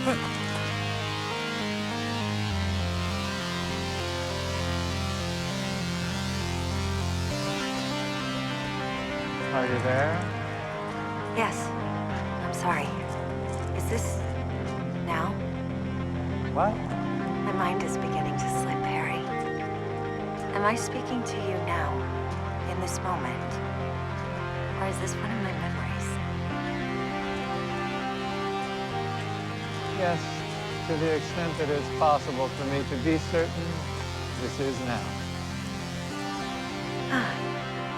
Are you there? Yes. I'm sorry. Is this now? What? My mind is beginning to slip, Harry. Am I speaking to you now, in this moment? Or is this one of my memories? Yes, to the extent that it's possible for me to be certain, this is now. Ah,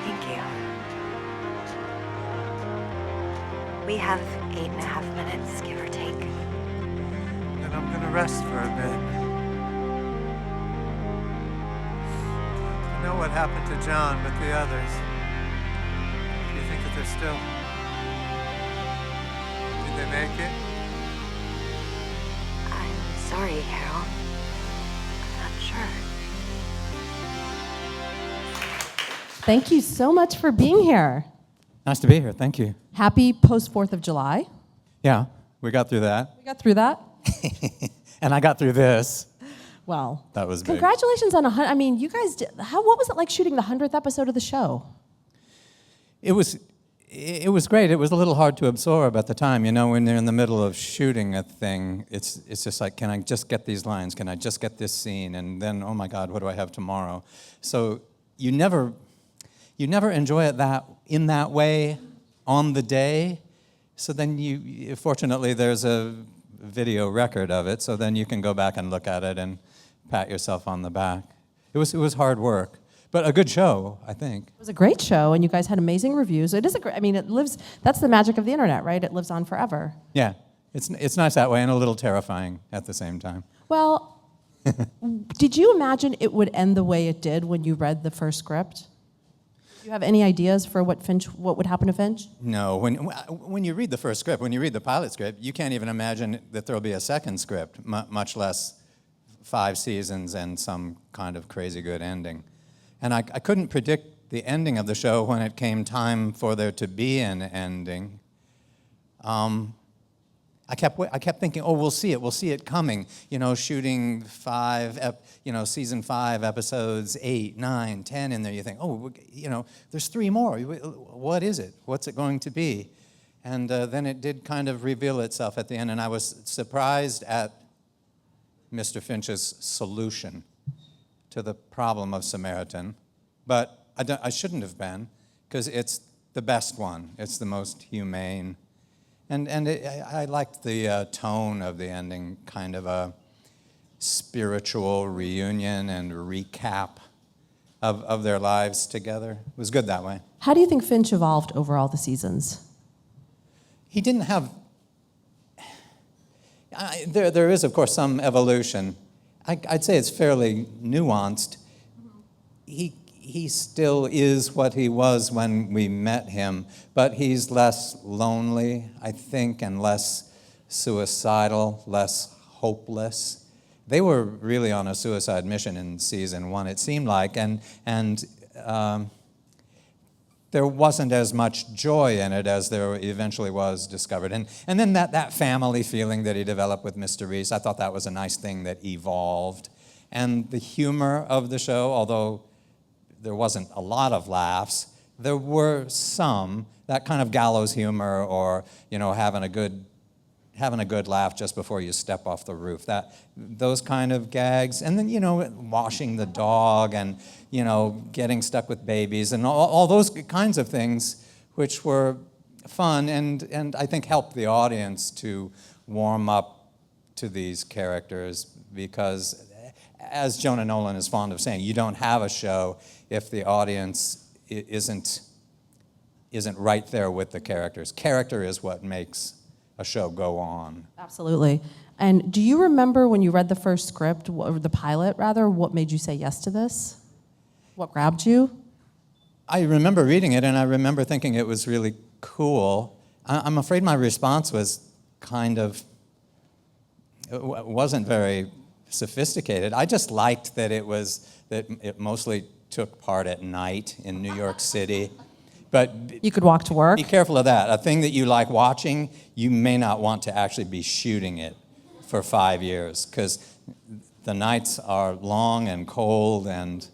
thank you. We have 8.5 minutes, give or take. Then I'm gonna rest for a bit. I know what happened to John, but the others. Do you think that they're still... Did they make it? I'm sorry, Harold. I'm not sure. Thank you so much for being here. Nice to be here. Thank you. Happy post-4th of July. Yeah, we got through that. We got through that. And I got through this. Well, That was big. congratulations on I mean, you guys did, what was it like shooting the 100th episode of the show? It was great. It was a little hard to absorb at the time. You know, when you're in the middle of shooting a thing, it's just like, can I just get these lines? Can I just get this scene? And then, oh my God, what do I have tomorrow? So you never enjoy it in that way on the day. So then fortunately, there's a video record of it. So then you can go back and look at it and pat yourself on the back. It was hard work, but a good show, I think. It was a great show, and you guys had amazing reviews. It is I mean, it lives. That's the magic of the internet, right? It lives on forever. Yeah, it's nice that way and a little terrifying at the same time. Well, did you imagine it would end the way it did when you read the first script? Do you have any ideas for what would happen to Finch? No, when you read the first script, when you read the pilot script, you can't even imagine that there'll be a second script, much less 5 seasons and some kind of crazy good ending. And I couldn't predict the ending of the show when it came time for there to be an ending. I kept thinking, oh, we'll see it coming. You know, shooting season 5, episodes 8, 9, 10 in there. You think, oh, you know, there's 3 more. What is it? What's it going to be? And then it did kind of reveal itself at the end, and I was surprised at Mr. Finch's solution to the problem of Samaritan, but I shouldn't have been, because it's the best one. It's the most humane. And I liked the tone of the ending, kind of a spiritual reunion and recap of their lives together. It was good that way. How do you think Finch evolved over all the seasons? He didn't have... There is, of course, some evolution. I'd say it's fairly nuanced. He still is what he was when we met him, but he's less lonely, I think, and less suicidal, less hopeless. They were really on a suicide mission in season 1, it seemed like, and there wasn't as much joy in it as there eventually was discovered. And then that family feeling that he developed with Mr. Reese, I thought that was a nice thing that evolved. And the humor of the show, although there wasn't a lot of laughs, there were some, that kind of gallows humor, or, you know, having a good laugh just before you step off the roof, those kind of gags. And then, you know, washing the dog and, you know, getting stuck with babies and all those kinds of things, which were fun and I think helped the audience to warm up to these characters, because as Jonah Nolan is fond of saying, you don't have a show if the audience isn't right there with the characters. Character is what makes a show go on. Absolutely. And do you remember when you read the first script, or the pilot rather, what made you say yes to this? What grabbed you? I remember reading it, and I remember thinking it was really cool. I'm afraid my response was wasn't very sophisticated. I just liked that it mostly took part at night in New York City. But you could walk to work. Be careful of that. A thing that you like watching, you may not want to actually be shooting it for 5 years, because the nights are long and cold, and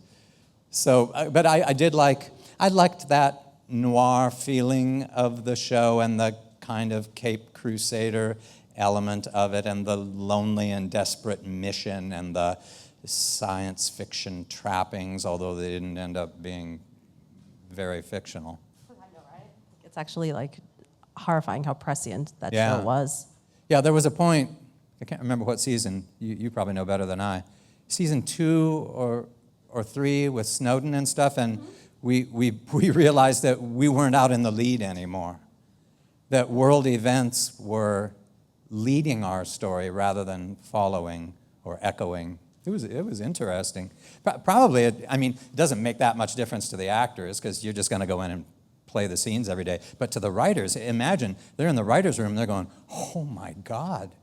so, but I liked that noir feeling of the show and the kind of Cape Crusader element of it and the lonely and desperate mission and the science fiction trappings, although they didn't end up being very fictional. I know, right? It's actually like horrifying how prescient that Yeah. show was. Yeah, there was a point, I can't remember what season, you probably know better than I, season 2 or 3 with Snowden and stuff, and we realized that we weren't out in the lead anymore, that world events were leading our story rather than following or echoing. It was interesting. Probably, it doesn't make that much difference to the actors because you're just going to go in and play the scenes every day. But to the writers, imagine they're in the writer's room, they're going, oh my God,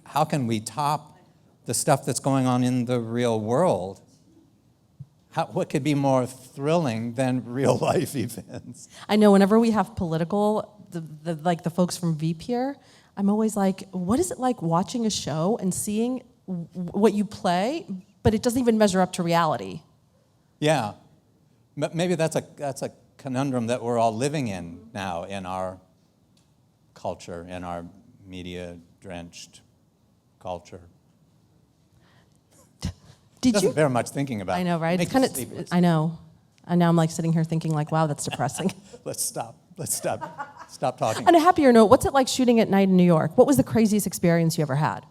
how can we top the stuff that's going on in the real world? What could be more thrilling than real life events? I know whenever we have political, the folks from Veep here, I'm always like, what is it like watching a show and seeing what you play, but it doesn't even measure up to reality? Yeah. Maybe that's a conundrum that we're all living in now in our culture, in our media-drenched culture. Doesn't bear much thinking about. I know, right? It's kind of. I know. And now I'm like sitting here thinking like, wow, that's depressing. Let's stop talking. On a happier note, what's it like shooting at night in New York? What was the craziest experience you ever had?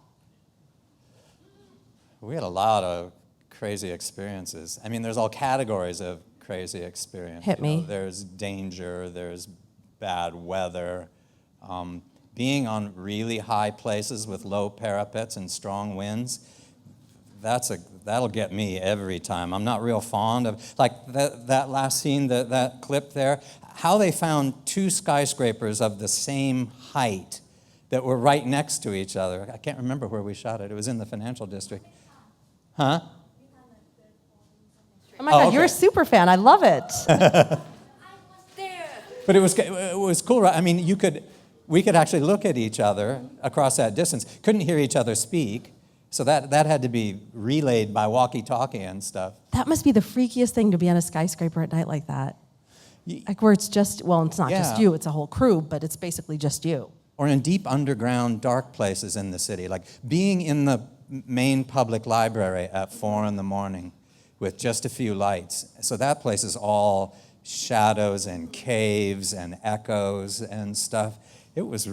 We had a lot of crazy experiences. There's all categories of crazy experience. Hit me. There's danger, there's bad weather, being on really high places with low parapets and strong winds. That'll get me every time. I'm not real fond of, like that last scene, that clip there, how they found 2 skyscrapers of the same height that were right next to each other. I can't remember where we shot it. It was in the financial district. Huh? Oh my God, okay. You're a super fan. I love it. I was there. But it was cool, right? We could actually look at each other across that distance. Couldn't hear each other speak. So that had to be relayed by walkie-talkie and stuff. That must be the freakiest thing to be on a skyscraper at night like that. Like where it's just, well, it's not just you, it's a whole crew, but it's basically just you. Or in deep underground, dark places in the city, like being in the main public library at 4 a.m. with just a few lights. So that place is all shadows and caves and echoes and stuff. It's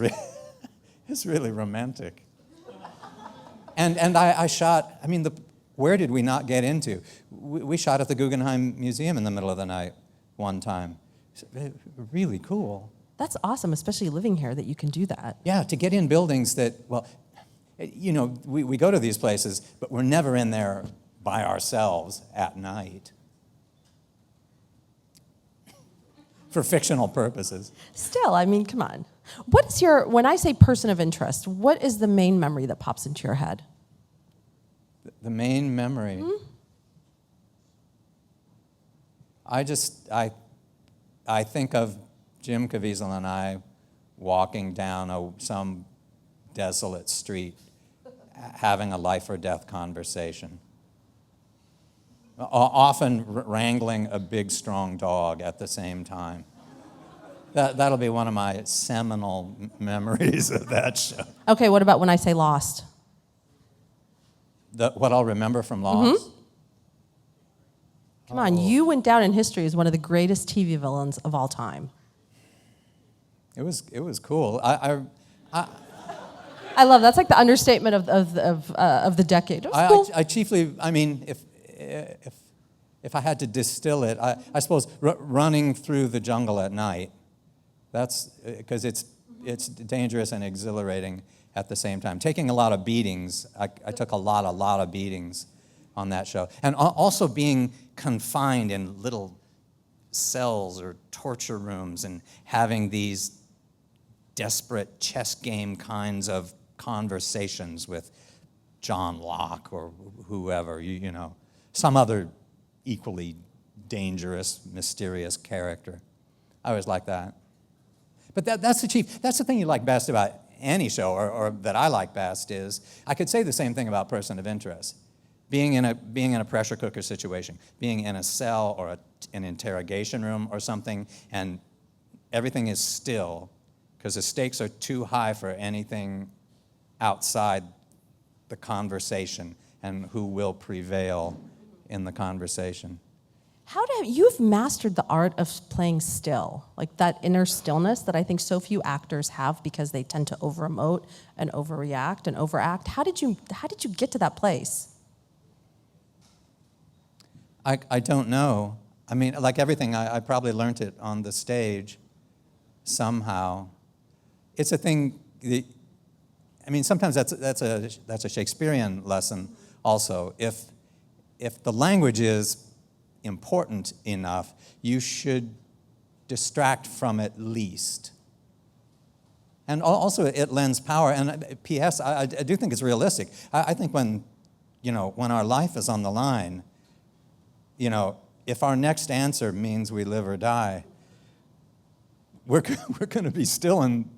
really romantic. And I shot, where did we not get into? We shot at the Guggenheim Museum in the middle of the night one time. Really cool. That's awesome, especially living here, that you can do that. Yeah, to get in buildings that, we go to these places, but we're never in there by ourselves at night. For fictional purposes. Still, come on. What is when I say person of interest, what is the main memory that pops into your head? The main memory? Mm-hmm. I think of Jim Caviezel and I walking down some desolate street, having a life or death conversation. Often wrangling a big, strong dog at the same time. That'll be one of my seminal memories of that show. Okay, what about when I say Lost? What I'll remember from Lost? Mm-hmm. Come on, you went down in history as one of the greatest TV villains of all time. It was cool. I love that's like the understatement of the decade. It was cool. I chiefly, if I had to distill it, I suppose running through the jungle at night. That's because it's dangerous and exhilarating at the same time. Taking a lot of beatings. I took a lot of beatings on that show, and also being confined in little cells or torture rooms and having these desperate chess game kinds of conversations with John Locke or whoever, some other equally dangerous, mysterious character. I always like that. But that's the thing you like best about any show or that I like best is, I could say the same thing about Person of Interest. Being in a pressure cooker situation, being in a cell or an interrogation room or something, and everything is still because the stakes are too high for anything outside the conversation and who will prevail in the conversation. You've mastered the art of playing still, like that inner stillness that I think so few actors have because they tend to over-emote and overreact and overact. How did you get to that place? I don't know. I mean, like everything, I probably learned it on the stage somehow. It's a thing. Sometimes that's a Shakespearean lesson also. If the language is important enough, you should distract from it least. And also, it lends power. And P.S., I do think it's realistic. I think when our life is on the line, if our next answer means we live or die, we're going to be still and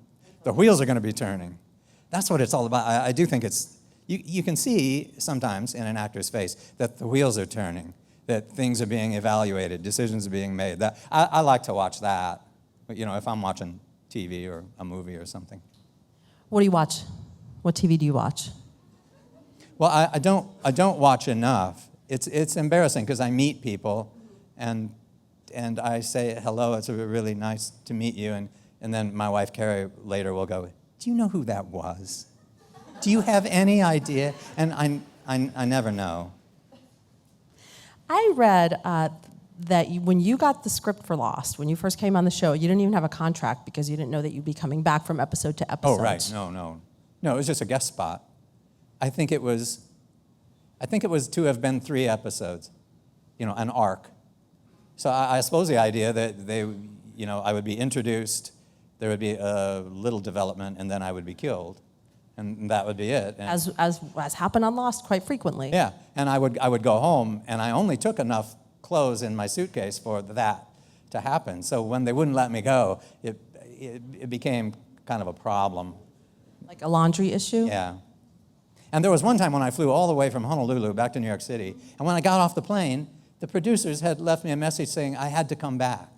the wheels are going to be turning. That's what it's all about. I do think you can see sometimes in an actor's face that the wheels are turning, that things are being evaluated, decisions are being made. I like to watch that, if I'm watching TV or a movie or something. What do you watch? What TV do you watch? Well, I don't watch enough. It's embarrassing because I meet people and I say, hello, it's really nice to meet you. And then my wife, Carrie, later will go, do you know who that was? Do you have any idea? And I never know. I read that when you got the script for Lost, when you first came on the show, you didn't even have a contract because you didn't know that you'd be coming back from episode to episode. Oh, right. No, it was just a guest spot. I think it was to have been 3 episodes, an arc. So I suppose the idea that I would be introduced, there would be a little development, and then I would be killed, and that would be it. And as happened on Lost quite frequently. Yeah, and I would go home, and I only took enough clothes in my suitcase for that to happen. So when they wouldn't let me go, it became kind of a problem. Like a laundry issue? Yeah. And there was one time when I flew all the way from Honolulu back to New York City, and when I got off the plane, the producers had left me a message saying I had to come back,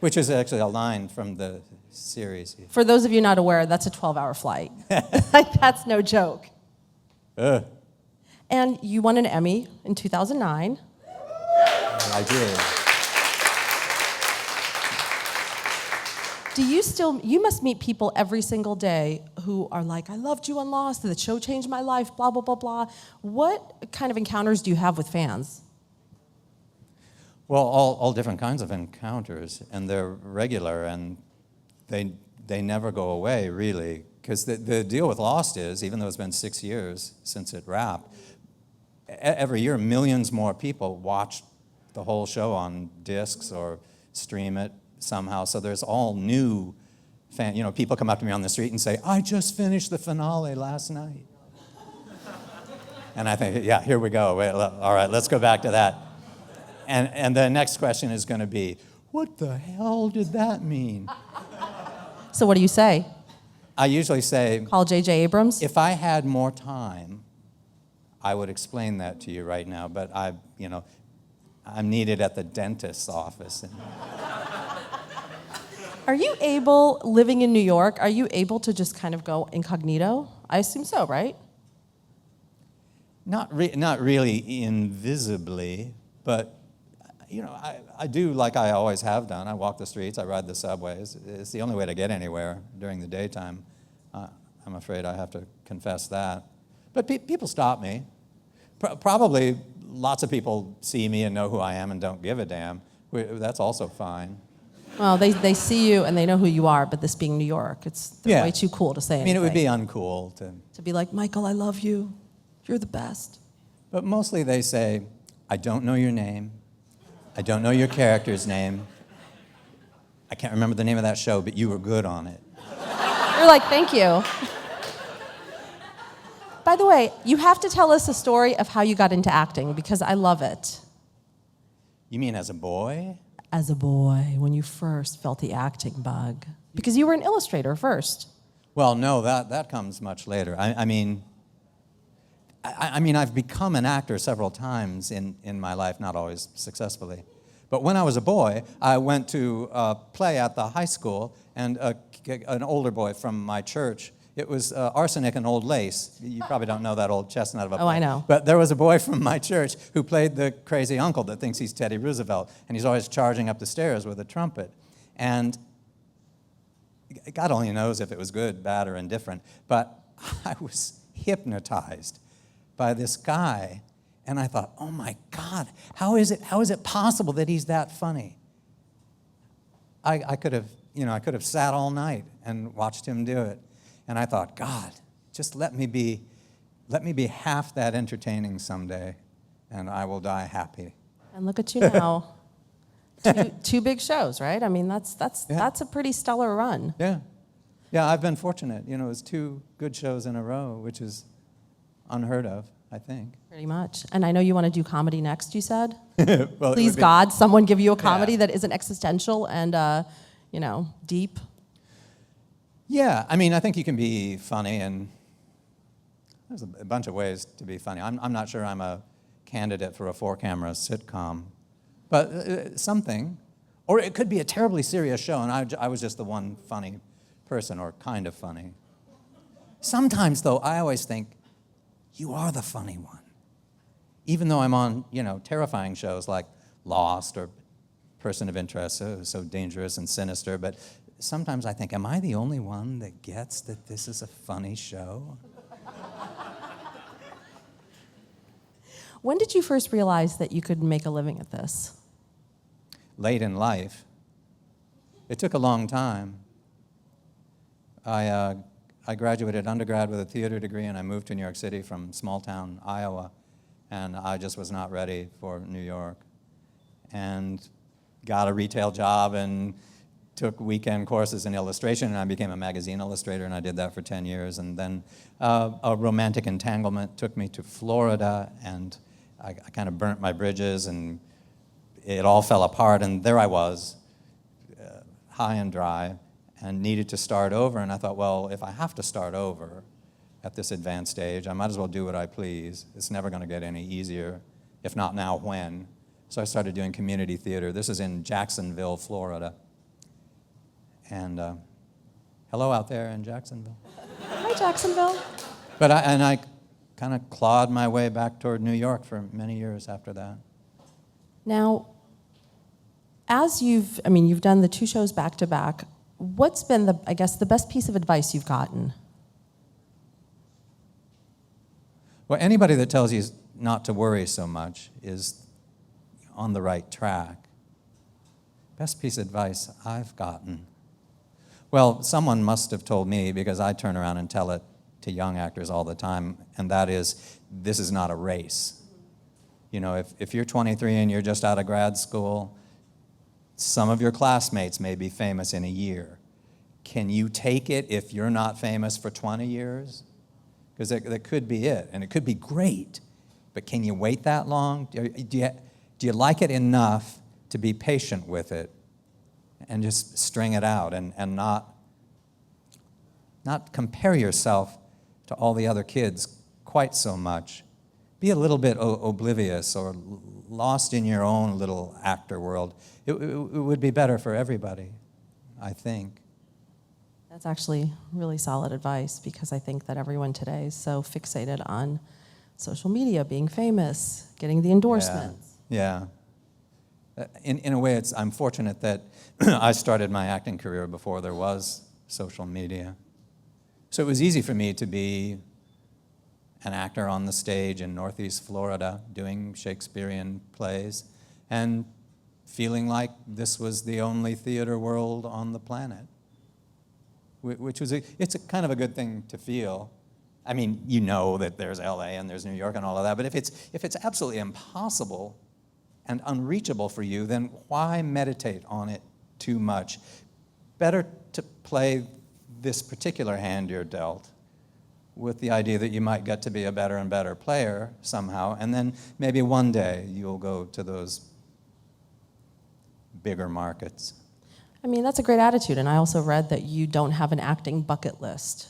which is actually a line from the series. For those of you not aware, that's a 12-hour flight. That's no joke. And you won an Emmy in 2009. I did. You must meet people every single day who are like, I loved you on Lost, the show changed my life, blah, blah, blah, blah. What kind of encounters do you have with fans? Well, all different kinds of encounters, and they're regular, and they never go away, really. Because the deal with Lost is, even though it's been 6 years since it wrapped, every year millions more people watch the whole show on discs or stream it somehow. So there's all new people come up to me on the street and say, I just finished the finale last night. And I think, yeah, here we go. Wait, all right, let's go back to that. And the next question is going to be, what the hell did that mean? So what do you say? I usually say, call J.J. Abrams? If I had more time, I would explain that to you right now, but I'm needed at the dentist's office. Are you able, living in New York, are you able to just kind of go incognito? I assume so, right? Not really invisibly, but I do like I always have done. I walk the streets, I ride the subways. It's the only way to get anywhere during the daytime. I'm afraid I have to confess that. But people stop me. Probably lots of people see me and know who I am and don't give a damn. That's also fine. Well, they see you and they know who you are, but this being New York, it's way too cool to say anything. It would be uncool to be like, Michael, I love you. You're the best. But mostly they say, I don't know your name. I don't know your character's name. I can't remember the name of that show, but you were good on it. You're like, thank you. By the way, you have to tell us a story of how you got into acting, because I love it. You mean as a boy? As a boy, when you first felt the acting bug. Because you were an illustrator first. Well, no, that comes much later. I mean, I've become an actor several times in my life, not always successfully. But when I was a boy, I went to a play at the high school, and an older boy from my church, it was Arsenic and Old Lace. You probably don't know that old chestnut of a play. Oh, I know. But there was a boy from my church who played the crazy uncle that thinks he's Teddy Roosevelt, and he's always charging up the stairs with a trumpet. And God only knows if it was good, bad, or indifferent, but I was hypnotized by this guy, and I thought, oh my God, how is it possible that he's that funny? I could have sat all night and watched him do it, and I thought, God, just let me be half that entertaining someday, and I will die happy. And look at you now. Two big shows, right? I mean, that's a pretty stellar run. Yeah. Yeah, I've been fortunate. It was 2 good shows in a row, which is unheard of, I think. Pretty much. And I know you want to do comedy next, you said? Well, Please, God, someone give you a comedy Yeah. that isn't existential and, deep. Yeah, I think you can be funny, and there's a bunch of ways to be funny. I'm not sure I'm a candidate for a 4-camera sitcom, but something. Or it could be a terribly serious show, and I was just the one funny person, or kind of funny. Sometimes, though, I always think, you are the funny one. Even though I'm on, terrifying shows like Lost or Person of Interest, so dangerous and sinister, but sometimes I think, am I the only one that gets that this is a funny show? When did you first realize that you could make a living at this? Late in life. It took a long time. I graduated undergrad with a theater degree, and I moved to New York City from small-town Iowa, and I just was not ready for New York. And got a retail job and took weekend courses in illustration, and I became a magazine illustrator, and I did that for 10 years. And then a romantic entanglement took me to Florida, and I kind of burnt my bridges, and it all fell apart, and there I was, high and dry, and needed to start over. And I thought, well, if I have to start over at this advanced age, I might as well do what I please. It's never going to get any easier. If not now, when? So I started doing community theater. This is in Jacksonville, Florida. And hello out there in Jacksonville. Hi, Jacksonville. But I kind of clawed my way back toward New York for many years after that. Now, as you've done the 2 shows back to back, what's been the best piece of advice you've gotten? Well, anybody that tells you not to worry so much is on the right track. Best piece of advice I've gotten. Well, someone must have told me, because I turn around and tell it to young actors all the time, and that is, this is not a race. If you're 23 and you're just out of grad school, some of your classmates may be famous in a year. Can you take it if you're not famous for 20 years? Because that could be it, and it could be great, but can you wait that long? Do you like it enough to be patient with it and just string it out and not compare yourself to all the other kids quite so much? Be a little bit oblivious or lost in your own little actor world. It would be better for everybody, I think. That's actually really solid advice, because I think that everyone today is so fixated on social media, being famous, getting the endorsements. Yeah. In a way, I'm fortunate that I started my acting career before there was social media. So it was easy for me to be an actor on the stage in Northeast Florida doing Shakespearean plays and feeling like this was the only theater world on the planet, which was it's a kind of a good thing to feel. I mean, that there's LA and there's New York and all of that, but if it's absolutely impossible and unreachable for you, then why meditate on it too much? Better to play this particular hand you're dealt with the idea that you might get to be a better and better player somehow, and then maybe one day you'll go to those bigger markets. I mean, that's a great attitude, and I also read that you don't have an acting bucket list.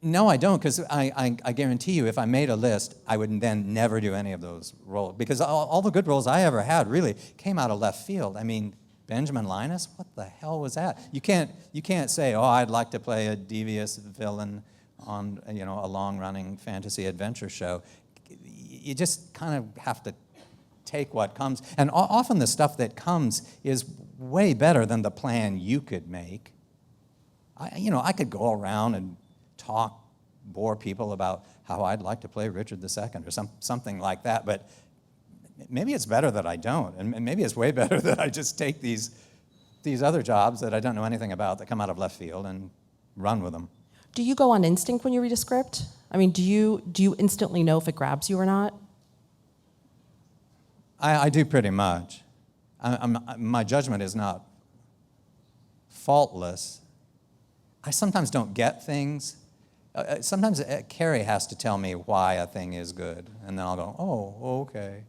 No, I don't, because I guarantee you, if I made a list, I would then never do any of those roles. Because all the good roles I ever had really came out of left field. I mean, Benjamin Linus, what the hell was that? You can't say, oh, I'd like to play a devious villain on a long-running fantasy adventure show. You just kind of have to take what comes. And often the stuff that comes is way better than the plan you could make. I could go around and talk, bore people about how I'd like to play Richard II or something like that, but maybe it's better that I don't, and maybe it's way better that I just take these other jobs that I don't know anything about that come out of left field and run with them. Do you go on instinct when you read a script? I mean, do you instantly know if it grabs you or not? I do pretty much. My judgment is not faultless. I sometimes don't get things. Sometimes Carrie has to tell me why a thing is good, and then I'll go, oh, okay,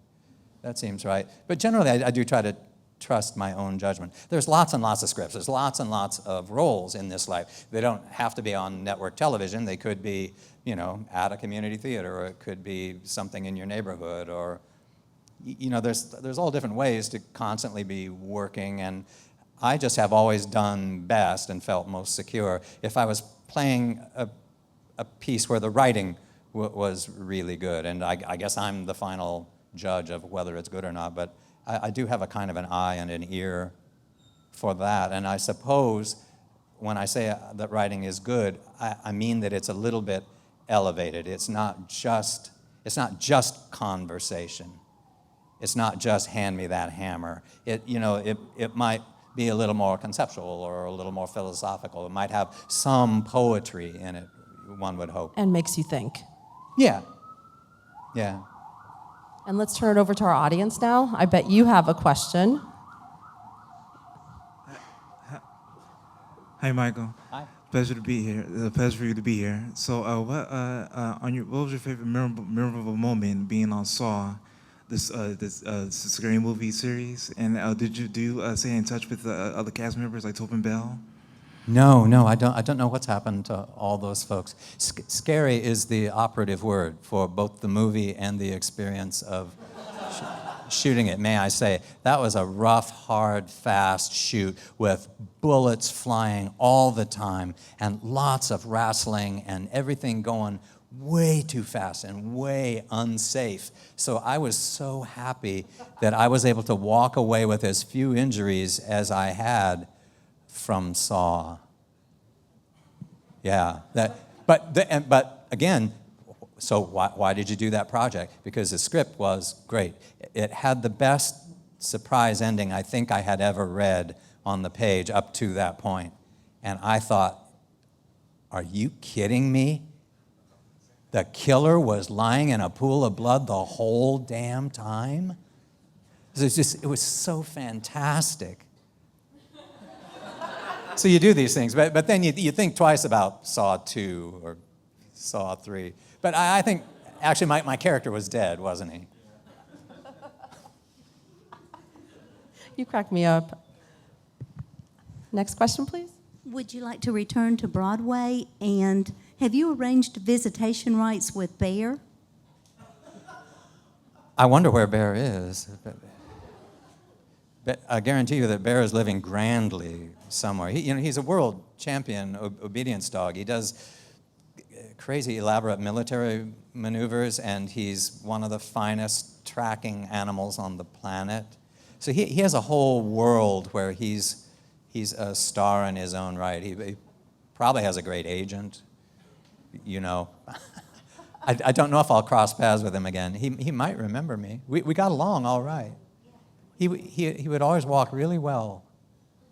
that seems right. But generally, I do try to trust my own judgment. There's lots and lots of scripts. There's lots and lots of roles in this life. They don't have to be on network television. They could be, at a community theater, or it could be something in your neighborhood, or, there's all different ways to constantly be working, and I just have always done best and felt most secure if I was playing a piece where the writing was really good. And I guess I'm the final judge of whether it's good or not, but I do have a kind of an eye and an ear for that. And I suppose when I say that writing is good, I mean that it's a little bit elevated. It's not just conversation. It's not just hand me that hammer. It might be a little more conceptual or a little more philosophical. It might have some poetry in it, one would hope. And makes you think. Yeah. And let's turn it over to our audience now. I bet you have a question. Hi, Michael. Hi. Pleasure to be here. Pleasure for you to be here. So, what was your favorite memorable moment being on Saw, this scary movie series? And did you stay in touch with other cast members like Tobin Bell? No, I don't know what's happened to all those folks. Scary is the operative word for both the movie and the experience of shooting it, may I say. That was a rough, hard, fast shoot with bullets flying all the time and lots of wrestling and everything going way too fast and way unsafe. So I was so happy that I was able to walk away with as few injuries as I had from Saw. Yeah, but again, so why did you do that project? Because the script was great. It had the best surprise ending I think I had ever read on the page up to that point. And I thought, are you kidding me? The killer was lying in a pool of blood the whole damn time? It was so fantastic. So you do these things, but then you think twice about Saw 2 or Saw 3. But I think, actually, my character was dead, wasn't he? You crack me up. Next question, please. Would you like to return to Broadway? And have you arranged visitation rights with Bear? I wonder where Bear is. But I guarantee you that Bear is living grandly somewhere. He's a world champion obedience dog. He does crazy elaborate military maneuvers, and he's one of the finest tracking animals on the planet. So he has a whole world where he's a star in his own right. He probably has a great agent. I don't know if I'll cross paths with him again. He might remember me. We got along all right. He would always walk really well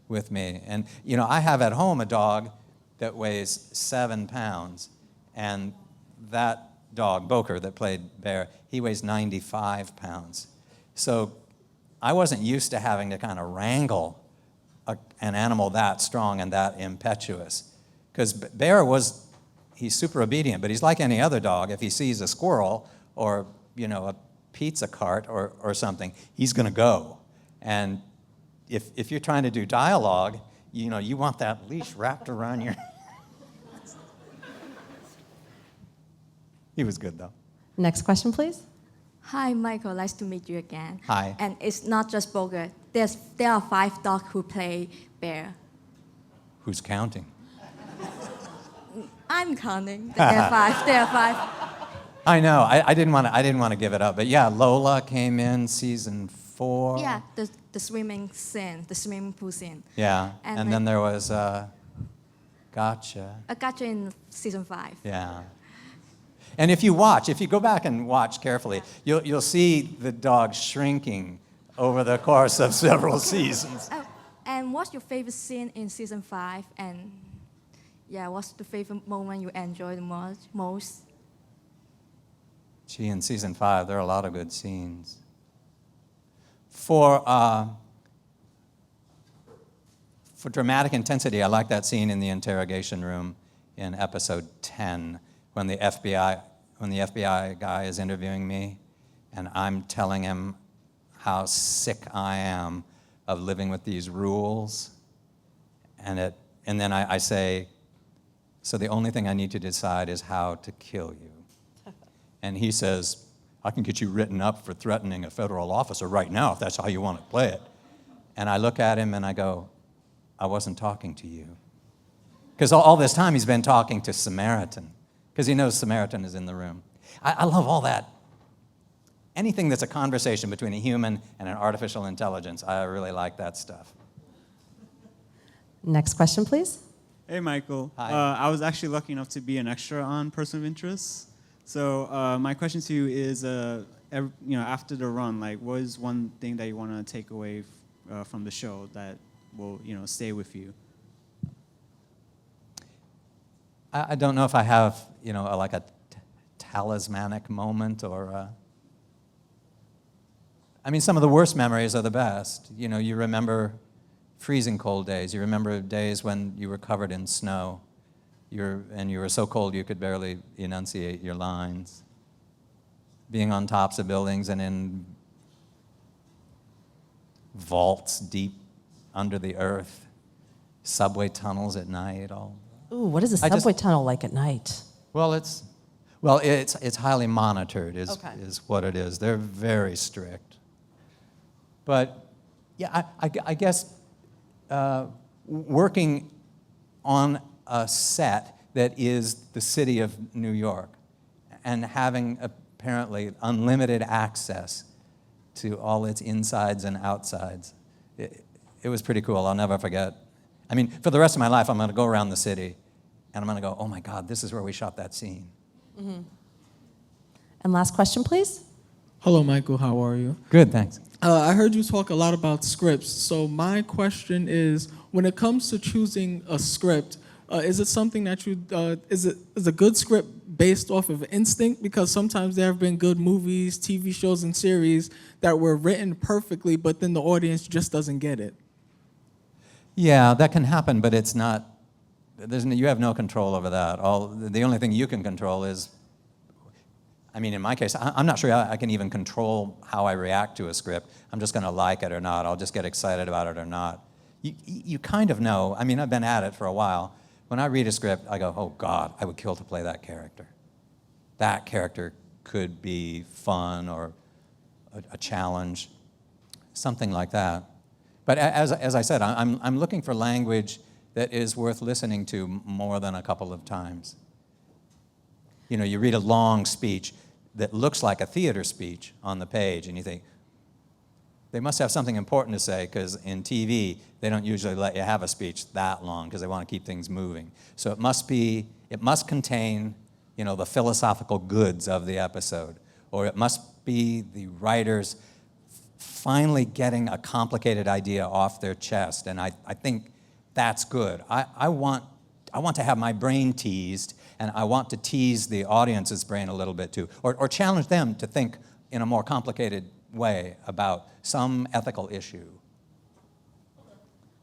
with me. And, I have at home a dog that weighs 7 pounds. And that dog, Boker, that played Bear, he weighs 95 pounds. So I wasn't used to having to kind of wrangle an animal that strong and that impetuous. Because Bear he's super obedient, but he's like any other dog. If he sees a squirrel or, a pizza cart or something, he's going to go. And if you're trying to do dialogue, you want that leash wrapped around your... He was good, though. Next question, please. Hi, Michael. Nice to meet you again. Hi. And it's not just Bogart. There are 5 dogs who play bear. Who's counting? I'm counting. There are 5. There are 5. I know. I didn't want to give it up, but yeah, Lola came in season 4. Yeah, the swimming scene, the swimming pool scene. Yeah, and then there was Gotcha. I got you in season 5. Yeah. And if you go back and watch carefully, you'll see the dog shrinking over the course of several seasons. Oh, and what's your favorite scene in season 5? And yeah, what's the favorite moment you enjoy the most? Gee, in season 5, there are a lot of good scenes. For dramatic intensity, I like that scene in the interrogation room in episode 10 when the FBI guy is interviewing me, and I'm telling him how sick I am of living with these rules, and then I say, so the only thing I need to decide is how to kill you. And he says, I can get you written up for threatening a federal officer right now if that's how you want to play it. And I look at him and I go, I wasn't talking to you. Because all this time he's been talking to Samaritan, because he knows Samaritan is in the room. I love all that. Anything that's a conversation between a human and an artificial intelligence, I really like that stuff. Next question, please. Hey, Michael. Hi. I was actually lucky enough to be an extra on Person of Interest. So my question to you is, after the run, what is one thing that you want to take away from the show that will, stay with you? I don't know if I have, a talismanic moment or... some of the worst memories are the best. You remember freezing cold days. You remember days when you were covered in snow. You were so cold you could barely enunciate your lines. Being on tops of buildings and in vaults deep under the earth. Subway tunnels at night. Ooh, what is a subway tunnel like at night? Well, it's highly monitored is what it is. They're very strict. But yeah, I guess working on a set that is the city of New York and having apparently unlimited access to all its insides and outsides, it was pretty cool. I'll never forget. For the rest of my life, I'm going to go around the city and I'm going to go, oh my God, this is where we shot that scene. Mm-hmm. And last question, please. Hello, Michael. How are you? Good, thanks. I heard you talk a lot about scripts. So my question is, when it comes to choosing a script, is it something that is a good script based off of instinct? Because sometimes there have been good movies, TV shows, and series that were written perfectly, but then the audience just doesn't get it. Yeah, that can happen, but it's not. You have no control over that. The only thing you can control is. In my case, I'm not sure I can even control how I react to a script. I'm just going to like it or not. I'll just get excited about it or not. You kind of know. I've been at it for a while. When I read a script, I go, oh, God, I would kill to play that character. That character could be fun or a challenge, something like that. But as I said, I'm looking for language that is worth listening to more than a couple of times. You read a long speech that looks like a theater speech on the page, and you think, they must have something important to say, because in TV, they don't usually let you have a speech that long because they want to keep things moving. So it must contain, the philosophical goods of the episode, or it must be the writers finally getting a complicated idea off their chest, and I think that's good. I want to have my brain teased, and I want to tease the audience's brain a little bit too, or challenge them to think in a more complicated way about some ethical issue.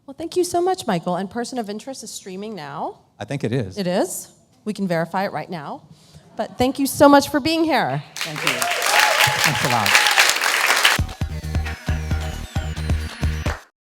Well, thank you so much, Michael. And Person of Interest is streaming now. I think it is. It is. We can verify it right now. But thank you so much for being here. Thank you. Thanks a lot.